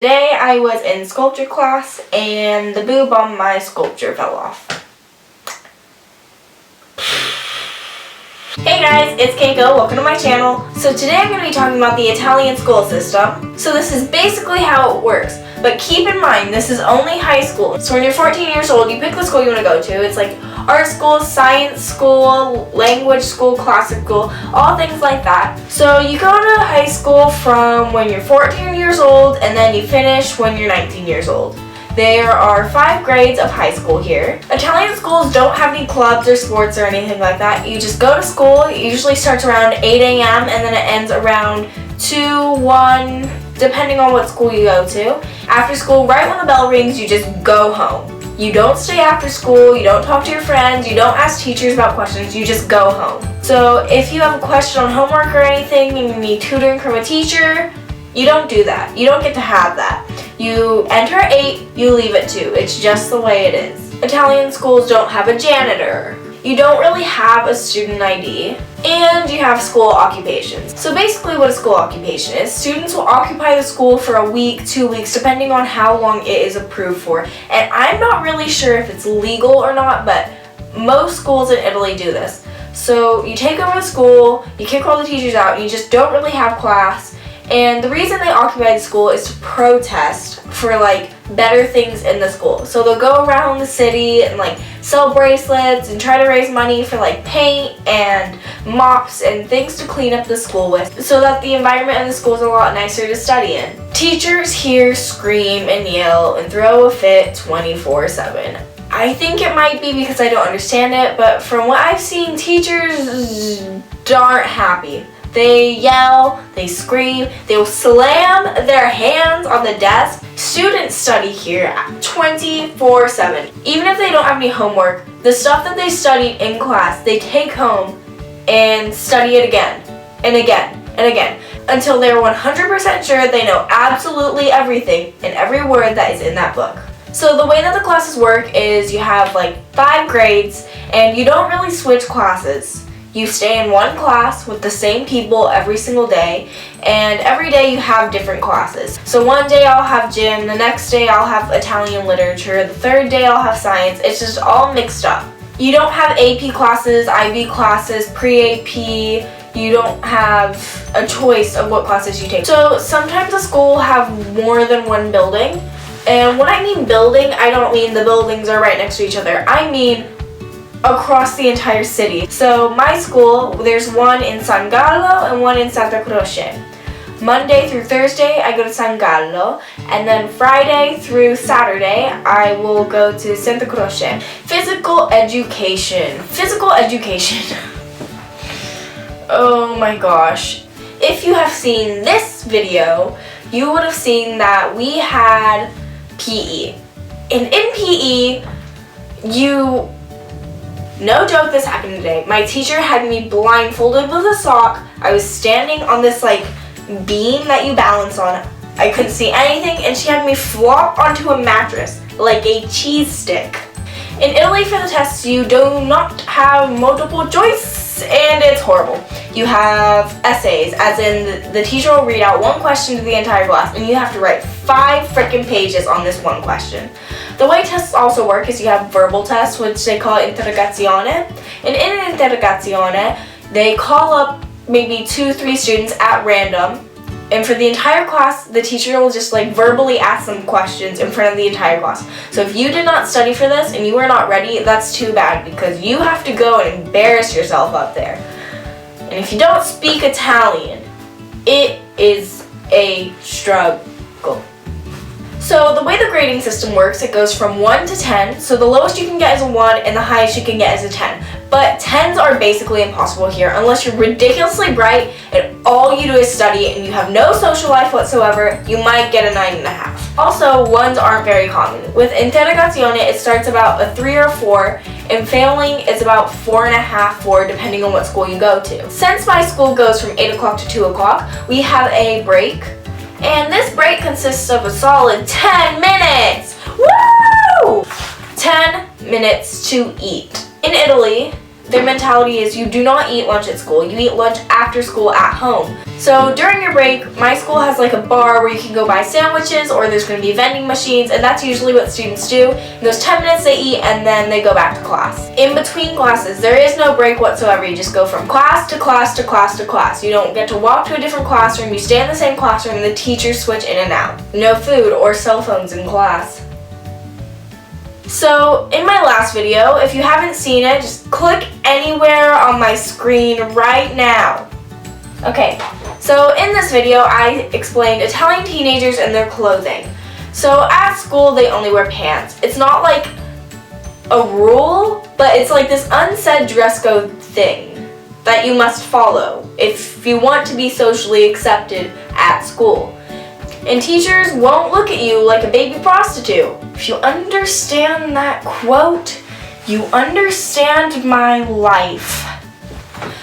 Today I was in sculpture class and the boob on my sculpture fell off. Hey guys, it's Keiko, welcome to my channel. So today I'm going to be talking about the Italian school system. So this is basically how it works, but keep in mind this is only high school. So when you're 14 years old, you pick the school you want to go to. It's like art school, science school, language school, classic school, all things like that. So you go to high school from when you're 14 years old and then you finish when you're 19 years old. There are 5 grades of high school here. Italian schools don't have any clubs or sports or anything like that. You just go to school. It usually starts around 8 a.m. and then it ends around 2, 1, depending on what school you go to. After school, right when the bell rings, you just go home. You don't stay after school, you don't talk to your friends, you don't ask teachers about questions, you just go home. So if you have a question on homework or anything and you need tutoring from a teacher, you don't do that. You don't get to have that. You enter at 8, you leave at 2. It's just the way it is. Italian schools don't have a janitor. You don't really have a student ID, and you have school occupations. So basically what a school occupation is, students will occupy the school for a week, 2 weeks, depending on how long it is approved for. And I'm not really sure if it's legal or not, but most schools in Italy do this. So you take over the school, you kick all the teachers out, and you just don't really have class. And the reason they occupy the school is to protest for like better things in the school. So they'll go around the city and like sell bracelets and try to raise money for like paint and mops and things to clean up the school with so that the environment in the school is a lot nicer to study in. Teachers here scream and yell and throw a fit 24/7. I think it might be because I don't understand it, but from what I've seen, teachers aren't happy. They yell, they scream, they will slam their hands on the desk. Students study here 24/7. Even if they don't have any homework, the stuff that they studied in class, they take home and study it again and again and again until they're 100% sure they know absolutely everything and every word that is in that book. So the way that the classes work is you have like 5 grades and you don't really switch classes. You stay in one class with the same people every single day, and every day you have different classes. So one day I'll have gym, the next day I'll have Italian literature, the third day I'll have science. It's just all mixed up. You don't have AP classes, IB classes, pre-AP. You don't have a choice of what classes you take. So sometimes a school will have more than one building. And when I mean building, I don't mean the buildings are right next to each other. I mean across the entire city. So my school, there's one in San Gallo and one in Santa Croce. Monday through Thursday, I go to San Gallo, and then Friday through Saturday, I will go to Santa Croce. Physical education. Physical education. Oh my gosh. If you have seen this video, you would have seen that we had PE. And in PE, no joke, this happened today. My teacher had me blindfolded with a sock. I was standing on this like beam that you balance on. I couldn't see anything, and she had me flop onto a mattress like a cheese stick. In Italy for the tests, you do not have multiple choice, and it's horrible. You have essays, as in the teacher will read out one question to the entire class, and you have to write 5 freaking pages on this one question. The way tests also work is you have verbal tests, which they call interrogazione. And in an interrogazione, they call up maybe 2-3 students at random. And for the entire class, the teacher will just like verbally ask them questions in front of the entire class. So if you did not study for this and you are not ready, that's too bad because you have to go and embarrass yourself up there. And if you don't speak Italian, it is a struggle. So the way the grading system works, it goes from 1 to 10. So the lowest you can get is a 1 and the highest you can get is a 10. But 10s are basically impossible here unless you're ridiculously bright and all you do is study and you have no social life whatsoever. You might get a 9.5. Also, 1s aren't very common. With interrogazione, it starts about a 3 or 4, and failing is about 4.5, 4, depending on what school you go to. Since my school goes from 8 o'clock to 2 o'clock, we have a break. And this break consists of a solid 10 minutes! Woo! 10 minutes to eat. In Italy, their mentality is you do not eat lunch at school. You eat lunch after school at home. So during your break, my school has like a bar where you can go buy sandwiches, or there's going to be vending machines, and that's usually what students do. In those 10 minutes they eat and then they go back to class. In between classes, there is no break whatsoever. You just go from class to class to class to class. You don't get to walk to a different classroom. You stay in the same classroom and the teachers switch in and out. No food or cell phones in class. So in my last video, if you haven't seen it, just click anywhere on my screen right now. Okay, so in this video I explained Italian teenagers and their clothing. So at school they only wear pants. It's not like a rule, but it's like this unsaid dress code thing that you must follow if you want to be socially accepted at school. And teachers won't look at you like a baby prostitute. If you understand that quote, you understand my life.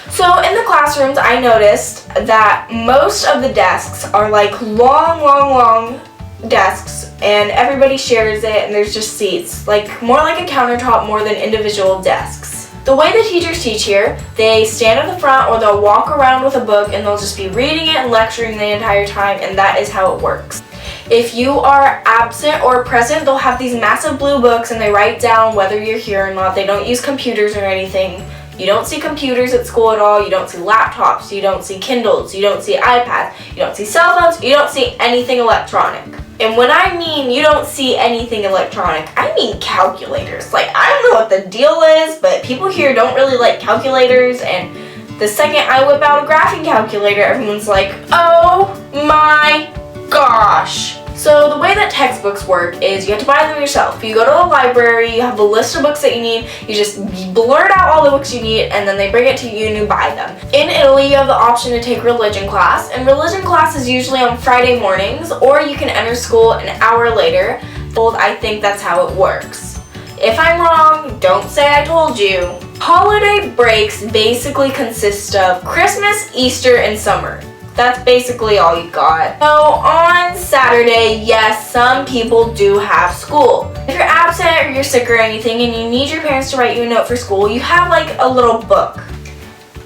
So in the classrooms, I noticed that most of the desks are like long desks, and everybody shares it, and there's just seats, like more like a countertop more than individual desks. The way the teachers teach here, they stand at the front or they'll walk around with a book and they'll just be reading it and lecturing the entire time, and that is how it works. If you are absent or present, they'll have these massive blue books and they write down whether you're here or not. They don't use computers or anything. You don't see computers at school at all. You don't see laptops. You don't see Kindles. You don't see iPads. You don't see cell phones. You don't see anything electronic. And when I mean you don't see anything electronic, I mean calculators. Like, I don't know what the deal is, but people here don't really like calculators, and the second I whip out a graphing calculator, everyone's like, oh my gosh. So the way that textbooks work is you have to buy them yourself. You go to the library, you have a list of books that you need, you just blurt out all the books you need, and then they bring it to you and you buy them. In Italy, you have the option to take religion class, and religion class is usually on Friday mornings, or you can enter school an hour later. I think that's how it works. If I'm wrong, don't say I told you. Holiday breaks basically consist of Christmas, Easter, and summer. That's basically all you got. So on Saturday, yes, some people do have school. If you're absent or you're sick or anything and you need your parents to write you a note for school, you have like a little book.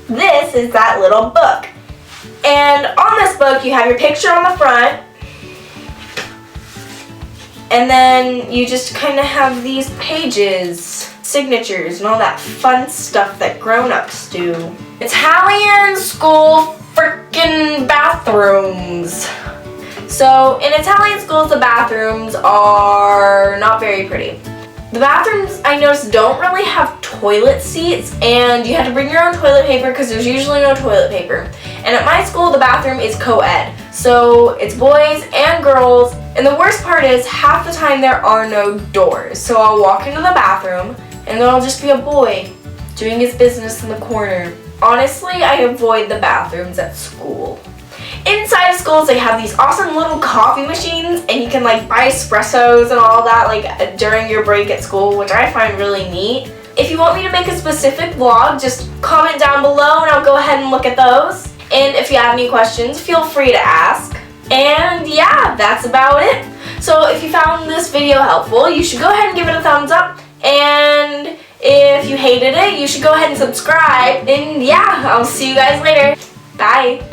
This is that little book. And on this book, you have your picture on the front. And then you just kind of have these pages, signatures, and all that fun stuff that grown-ups do. Italian school freaking bathrooms. So in Italian schools, the bathrooms are not very pretty. The bathrooms, I noticed, don't really have toilet seats, and you have to bring your own toilet paper because there's usually no toilet paper. And at my school, the bathroom is co-ed, so it's boys and girls, and the worst part is half the time there are no doors. So I'll walk into the bathroom and there'll just be a boy doing his business in the corner. Honestly, I avoid the bathrooms at school. Inside of schools, they have these awesome little coffee machines, and you can like buy espressos and all that like during your break at school, which I find really neat. If you want me to make a specific vlog, just comment down below and I'll go ahead and look at those. And if you have any questions, feel free to ask. And yeah, that's about it. So if you found this video helpful, you should go ahead and give it a thumbs up. And if you hated it, you should go ahead and subscribe. And yeah, I'll see you guys later. Bye.